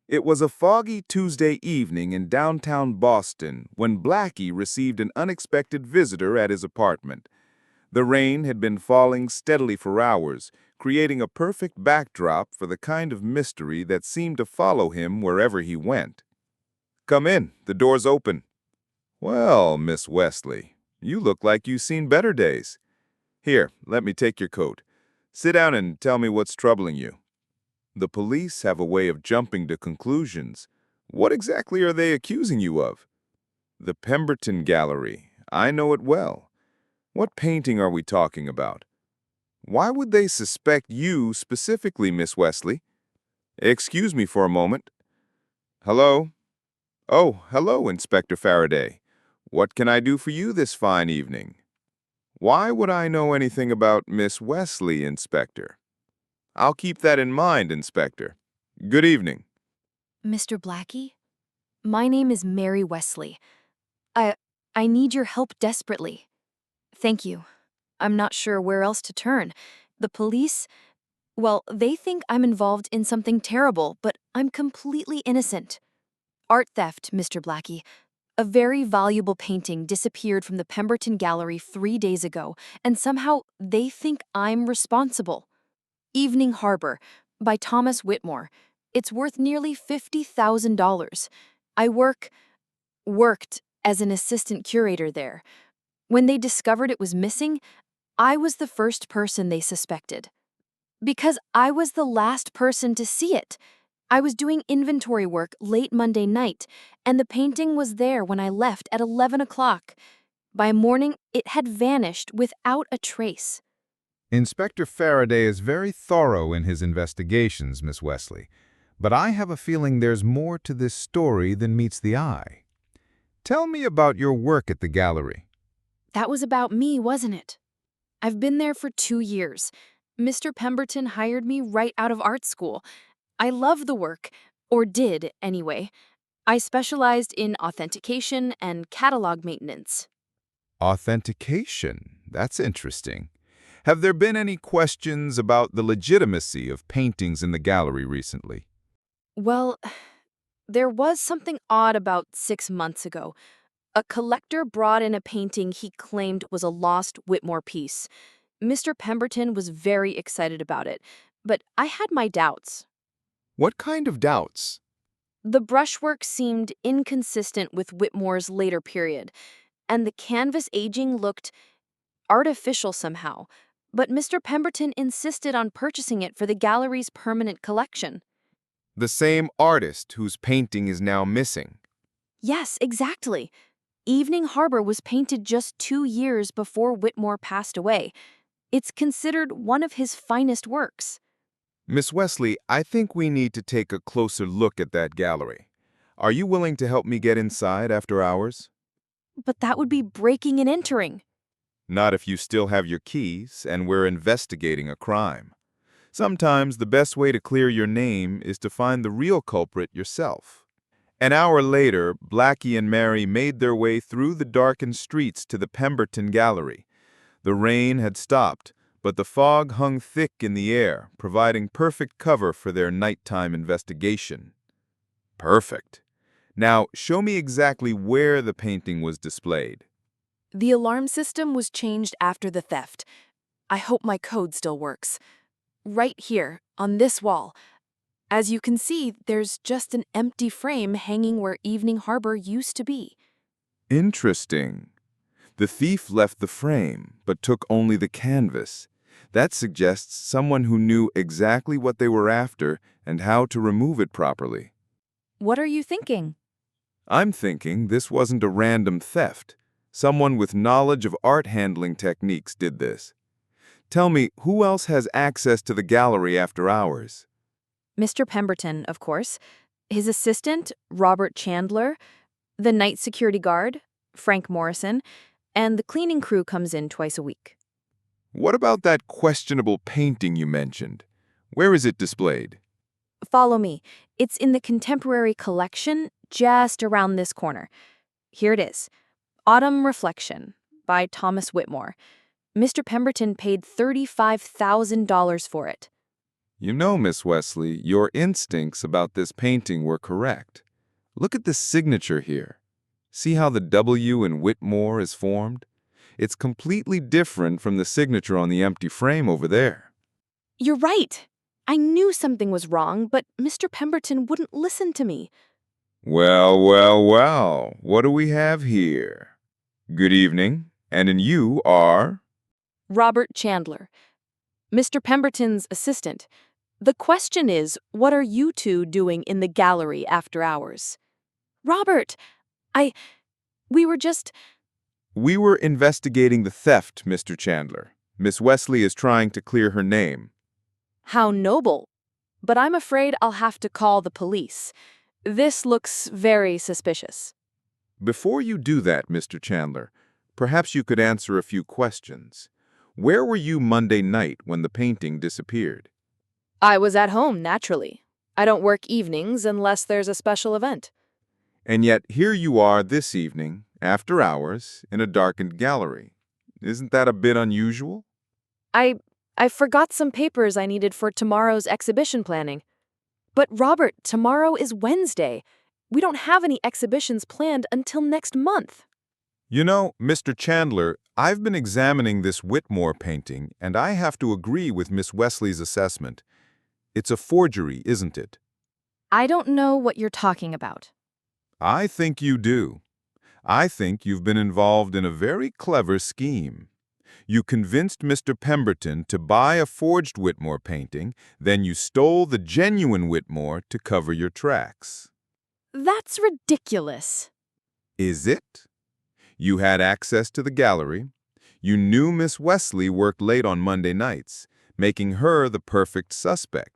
It was a foggy Tuesday evening in downtown Boston when Blackie received an unexpected visitor at his apartment. The rain had been falling steadily for hours, creating a perfect backdrop for the kind of mystery that seemed to follow him wherever he went. "Come in, the door's open." "Well, Miss Wesley, you look like you've seen better days. Here, let me take your coat. Sit down and tell me what's troubling you." The police have a way of jumping to conclusions. What exactly are they accusing you of? The Pemberton Gallery. I know it well. What painting are we talking about? Why would they suspect you specifically, Miss Wesley? Excuse me for a moment. Hello? Oh, hello, Inspector Faraday. What can I do for you this fine evening? Why would I know anything about Miss Wesley, Inspector? I'll keep that in mind, Inspector. Good evening. Mr. Blackie? My name is Mary Wesley. I I need your help desperately. Thank you. I'm not sure where else to turn. The police, well, they think I'm involved in something terrible, but I'm completely innocent. Art theft, Mr. Blackie. A very valuable painting disappeared from the Pemberton Gallery 3 days ago, and somehow they think I'm responsible. Evening Harbor by Thomas Whitmore. It's worth nearly $50,000. I worked as an assistant curator there. When they discovered it was missing, I was the first person they suspected. Because I was the last person to see it. I was doing inventory work late Monday night, and the painting was there when I left at 11 o'clock. By morning, it had vanished without a trace. Inspector Faraday is very thorough in his investigations, Miss Wesley, but I have a feeling there's more to this story than meets the eye. Tell me about your work at the gallery. That was about me, wasn't it? I've been there for 2 years. Mr. Pemberton hired me right out of art school. I love the work, or did anyway. I specialized in authentication and catalog maintenance. Authentication. That's interesting. Have there been any questions about the legitimacy of paintings in the gallery recently? Well, there was something odd about 6 months ago. A collector brought in a painting he claimed was a lost Whitmore piece. Mr. Pemberton was very excited about it, but I had my doubts. What kind of doubts? The brushwork seemed inconsistent with Whitmore's later period, and the canvas aging looked artificial somehow. But Mr. Pemberton insisted on purchasing it for the gallery's permanent collection. The same artist whose painting is now missing. Yes, exactly. Evening Harbor was painted just 2 years before Whitmore passed away. It's considered one of his finest works. Miss Wesley, I think we need to take a closer look at that gallery. Are you willing to help me get inside after hours? But that would be breaking and entering. Not if you still have your keys and we're investigating a crime. Sometimes the best way to clear your name is to find the real culprit yourself. An hour later, Blackie and Mary made their way through the darkened streets to the Pemberton Gallery. The rain had stopped, but the fog hung thick in the air, providing perfect cover for their nighttime investigation. Perfect. Now, show me exactly where the painting was displayed. The alarm system was changed after the theft. I hope my code still works. Right here, on this wall. As you can see, there's just an empty frame hanging where Evening Harbor used to be. Interesting. The thief left the frame, but took only the canvas. That suggests someone who knew exactly what they were after and how to remove it properly. What are you thinking? I'm thinking this wasn't a random theft. Someone with knowledge of art handling techniques did this. Tell me, who else has access to the gallery after hours? Mr. Pemberton, of course. His assistant, Robert Chandler. The night security guard, Frank Morrison. And the cleaning crew comes in twice a week. What about that questionable painting you mentioned? Where is it displayed? Follow me. It's in the contemporary collection just around this corner. Here it is. Autumn Reflection by Thomas Whitmore. Mr. Pemberton paid $35,000 for it. You know, Miss Wesley, your instincts about this painting were correct. Look at the signature here. See how the W in Whitmore is formed? It's completely different from the signature on the empty frame over there. You're right. I knew something was wrong, but Mr. Pemberton wouldn't listen to me. Well, well, well, what do we have here? Good evening, and you are? Robert Chandler, Mr. Pemberton's assistant. The question is, what are you two doing in the gallery after hours? Robert, we were just. We were investigating the theft, Mr. Chandler. Miss Wesley is trying to clear her name. How noble. But I'm afraid I'll have to call the police. This looks very suspicious. Before you do that, Mr. Chandler, perhaps you could answer a few questions. Where were you Monday night when the painting disappeared? I was at home, naturally. I don't work evenings unless there's a special event. And yet here you are this evening, after hours, in a darkened gallery. Isn't that a bit unusual? I forgot some papers I needed for tomorrow's exhibition planning. But Robert, tomorrow is Wednesday. We don't have any exhibitions planned until next month. You know, Mr. Chandler, I've been examining this Whitmore painting, and I have to agree with Miss Wesley's assessment. It's a forgery, isn't it? I don't know what you're talking about. I think you do. I think you've been involved in a very clever scheme. You convinced Mr. Pemberton to buy a forged Whitmore painting, then you stole the genuine Whitmore to cover your tracks. That's ridiculous. Is it? You had access to the gallery. You knew Miss Wesley worked late on Monday nights, making her the perfect suspect.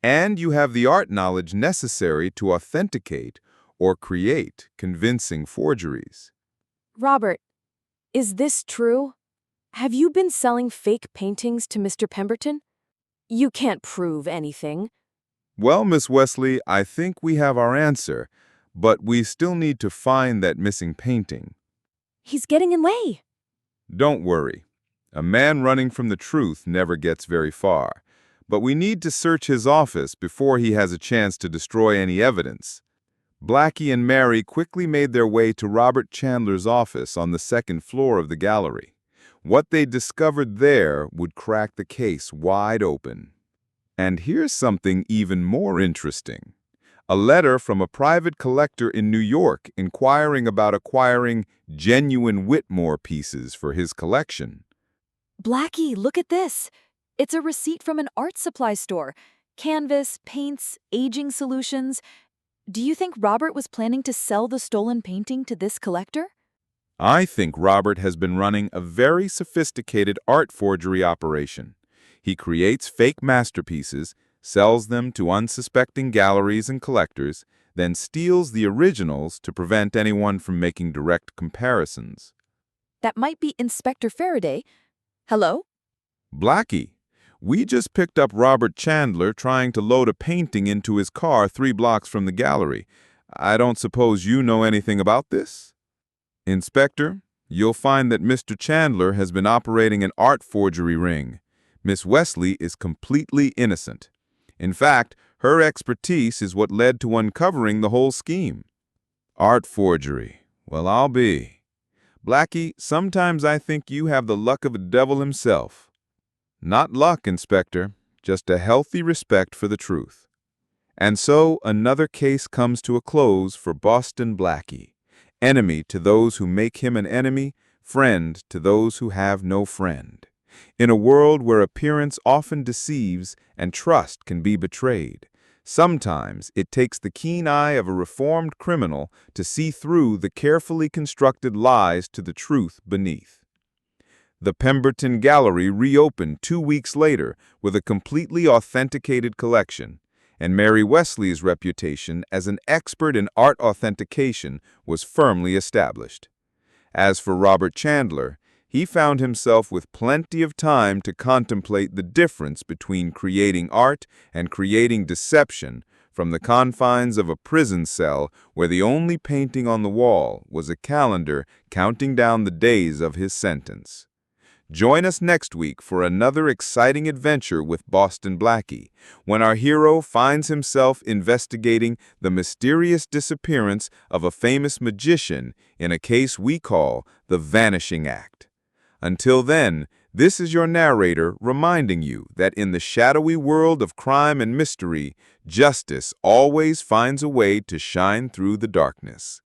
And you have the art knowledge necessary to authenticate or create convincing forgeries. Robert, is this true? Have you been selling fake paintings to Mr. Pemberton? You can't prove anything. Well, Miss Wesley, I think we have our answer, but we still need to find that missing painting. He's getting in way. Don't worry. A man running from the truth never gets very far. But we need to search his office before he has a chance to destroy any evidence. Blackie and Mary quickly made their way to Robert Chandler's office on the second floor of the gallery. What they discovered there would crack the case wide open. And here's something even more interesting. A letter from a private collector in New York inquiring about acquiring genuine Whitmore pieces for his collection. Blackie, look at this. It's a receipt from an art supply store. Canvas, paints, aging solutions. Do you think Robert was planning to sell the stolen painting to this collector? I think Robert has been running a very sophisticated art forgery operation. He creates fake masterpieces, sells them to unsuspecting galleries and collectors, then steals the originals to prevent anyone from making direct comparisons. That might be Inspector Faraday. Hello? Blackie, we just picked up Robert Chandler trying to load a painting into his car 3 blocks from the gallery. I don't suppose you know anything about this? Inspector, you'll find that Mr. Chandler has been operating an art forgery ring. Miss Wesley is completely innocent. In fact, her expertise is what led to uncovering the whole scheme. Art forgery. Well, I'll be. Blackie, sometimes I think you have the luck of the devil himself. Not luck, Inspector, just a healthy respect for the truth. And so another case comes to a close for Boston Blackie. Enemy to those who make him an enemy, friend to those who have no friend. In a world where appearance often deceives and trust can be betrayed, sometimes it takes the keen eye of a reformed criminal to see through the carefully constructed lies to the truth beneath. The Pemberton Gallery reopened 2 weeks later with a completely authenticated collection, and Mary Wesley's reputation as an expert in art authentication was firmly established. As for Robert Chandler, he found himself with plenty of time to contemplate the difference between creating art and creating deception from the confines of a prison cell where the only painting on the wall was a calendar counting down the days of his sentence. Join us next week for another exciting adventure with Boston Blackie, when our hero finds himself investigating the mysterious disappearance of a famous magician in a case we call the Vanishing Act. Until then, this is your narrator reminding you that in the shadowy world of crime and mystery, justice always finds a way to shine through the darkness.